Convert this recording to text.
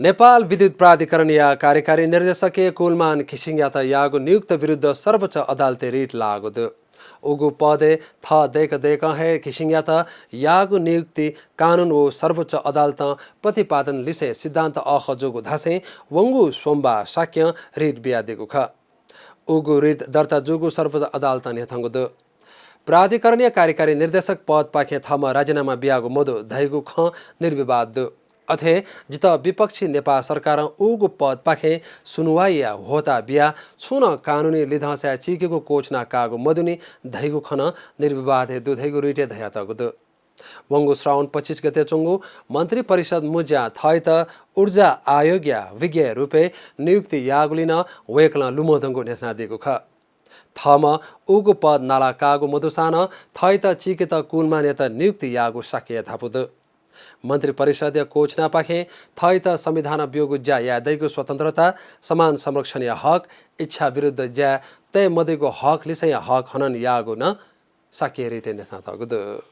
नेपाल विद्युत प्राधिकरणय कार्यकारी निर्देशक कुलमान खिसिङयात यागु नियुक्त विरुद्ध सर्वोच्च अदालते रिट लागुद उगु पदे थ देख है खिसिङयात यागु नियुक्ति कानून ओ सर्वोच्च अदालत प्रतिपादन लिसे सिद्धान्त अखजोगु धासे वंगु सोमबा साक्य रिट बियादेगु ख उगु रिट दर्ता जुगु सर्वोच्च अदालत नेथंगुद प्राधिकरणीय कार्यकारी निर्देशक पद पाखे थमा राजीनामा बियागु मधु धैगु ख निर्विवाद अथे जित विपक्षी नेपाल सरकार उगु पद पाखे सुनवाई होता बिया छुन कानुनी लिधस्या चिकेको कोचना कागु मधुनी धैगु खन निर्विवाद दुधैगु रिटे धयातगुद वंगु श्रावण 25 गते चुंगु मन्त्री परिषद मुज्या थैत ऊर्जा आयोग्य विज्ञ रूपे नियुक्ति यागुलिन वेक्ल लुमोदंगु नेथना दिगु ख थम उगु पद नाला कागु मधुसान थैत चिकेत कुलमान्यत नियुक्ति यागु साक्य थापुद मन्त्री परिषद कोचना पाखे थैत संविधान बियोगु ज्या यादैगु स्वतन्त्रता समान संरक्षणीय हक इच्छा विरुद्ध ज्या तय मदेगु हक लिसय हक हनन यागु न साक्य रिटे नेथना तगुद।